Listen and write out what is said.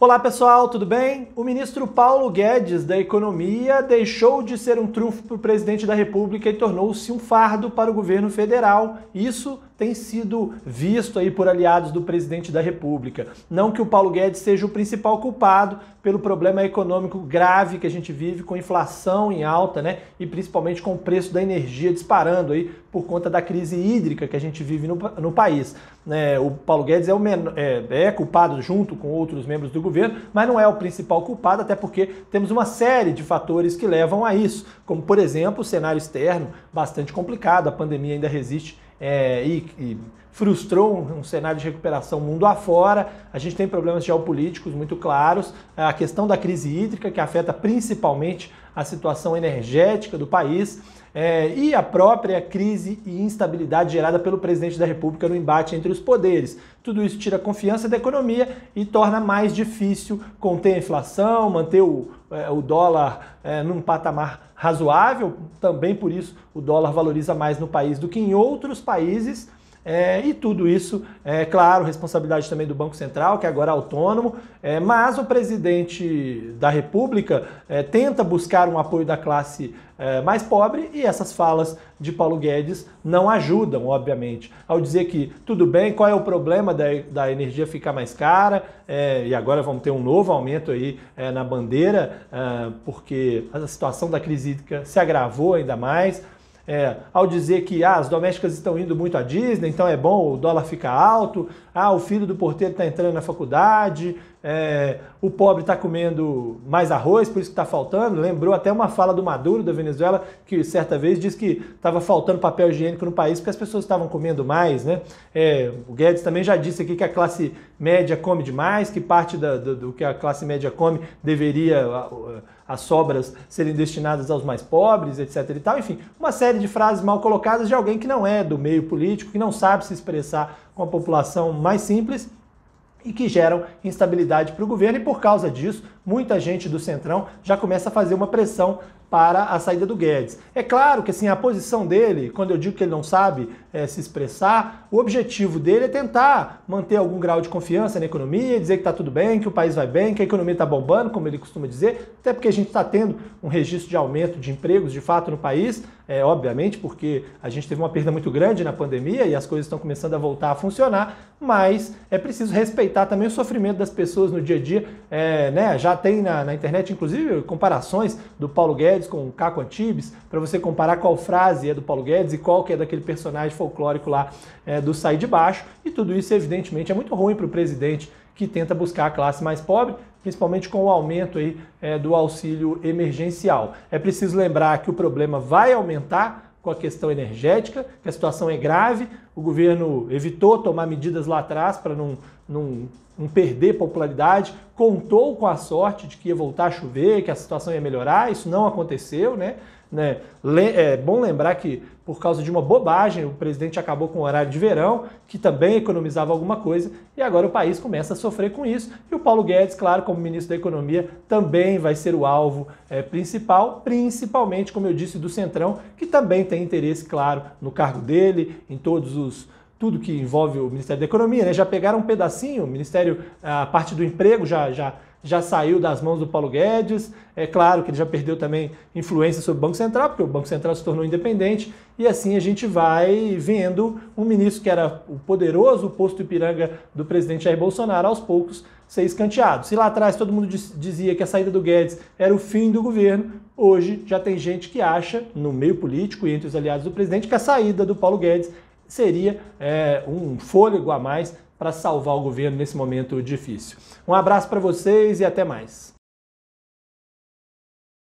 Olá pessoal, tudo bem? O ministro Paulo Guedes da Economia deixou de ser um trunfo para o presidente da República e tornou-se um fardo para o governo federal. Isso tem sido visto aí por aliados do presidente da República. Não que o Paulo Guedes seja o principal culpado pelo problema econômico grave que a gente vive, com inflação em alta, né? E principalmente com o preço da energia disparando aí por conta da crise hídrica que a gente vive no país. O Paulo Guedes é culpado junto com outros membros do governo, mas não é o principal culpado, até porque temos uma série de fatores que levam a isso, como por exemplo o cenário externo bastante complicado, a pandemia ainda resiste e frustrou um cenário de recuperação mundo afora. A gente tem problemas geopolíticos muito claros, a questão da crise hídrica, que afeta principalmente a situação energética do país, e a própria crise e instabilidade gerada pelo presidente da República no embate entre os poderes. Tudo isso tira a confiança da economia e torna mais difícil conter a inflação, manter o dólar num patamar razoável. Também por isso o dólar valoriza mais no país do que em outros países. E tudo isso, claro, responsabilidade também do Banco Central, que agora é autônomo, mas o presidente da República tenta buscar um apoio da classe mais pobre, e essas falas de Paulo Guedes não ajudam, obviamente. Ao dizer que tudo bem, qual é o problema da energia ficar mais cara, e agora vamos ter um novo aumento aí na bandeira, porque a situação da crise hídrica se agravou ainda mais. Ao dizer que as domésticas estão indo muito à Disney, então é bom, o dólar fica alto, o filho do porteiro está entrando na faculdade, o pobre está comendo mais arroz, por isso que está faltando. Lembrou até uma fala do Maduro, da Venezuela, que certa vez disse que estava faltando papel higiênico no país porque as pessoas estavam comendo mais, né? O Guedes também já disse aqui que a classe média come demais, que parte do que a classe média come deveria as sobras serem destinadas aos mais pobres, etc. e tal. Enfim, uma série de frases mal colocadas de alguém que não é do meio político, que não sabe se expressar com a população mais simples e que geram instabilidade para o governo, e por causa disso, muita gente do Centrão já começa a fazer uma pressão para a saída do Guedes. É claro que assim, a posição dele, quando eu digo que ele não sabe se expressar, o objetivo dele é tentar manter algum grau de confiança na economia, dizer que está tudo bem, que o país vai bem, que a economia está bombando, como ele costuma dizer, até porque a gente está tendo um registro de aumento de empregos de fato no país, obviamente porque a gente teve uma perda muito grande na pandemia e as coisas estão começando a voltar a funcionar, mas é preciso respeitar também o sofrimento das pessoas no dia a dia. Já tem na internet, inclusive, comparações do Paulo Guedes com o Caco Antibes, para você comparar qual frase é do Paulo Guedes e qual que é daquele personagem folclórico lá do Sai de Baixo, e tudo isso, evidentemente, é muito ruim para o presidente, que tenta buscar a classe mais pobre, principalmente com o aumento aí, do auxílio emergencial. É preciso lembrar que o problema vai aumentar com a questão energética, que a situação é grave, o governo evitou tomar medidas lá atrás para não perder popularidade, contou com a sorte de que ia voltar a chover, que a situação ia melhorar, isso não aconteceu, né? É bom lembrar que, por causa de uma bobagem, o presidente acabou com o horário de verão, que também economizava alguma coisa, e agora o país começa a sofrer com isso. E o Paulo Guedes, claro, como ministro da Economia, também vai ser o alvo principal, principalmente, como eu disse, do Centrão, que também tem interesse, claro, no cargo dele, em tudo que envolve o Ministério da Economia, né? Já pegaram um pedacinho, o Ministério, a parte do emprego já saiu das mãos do Paulo Guedes. É claro que ele já perdeu também influência sobre o Banco Central, porque o Banco Central se tornou independente, e assim a gente vai vendo um ministro que era o poderoso posto Ipiranga do presidente Jair Bolsonaro, aos poucos ser escanteado. Se lá atrás todo mundo dizia que a saída do Guedes era o fim do governo, hoje já tem gente que acha, no meio político e entre os aliados do presidente, que a saída do Paulo Guedes seria um fôlego a mais para salvar o governo nesse momento difícil. Um abraço para vocês e até mais.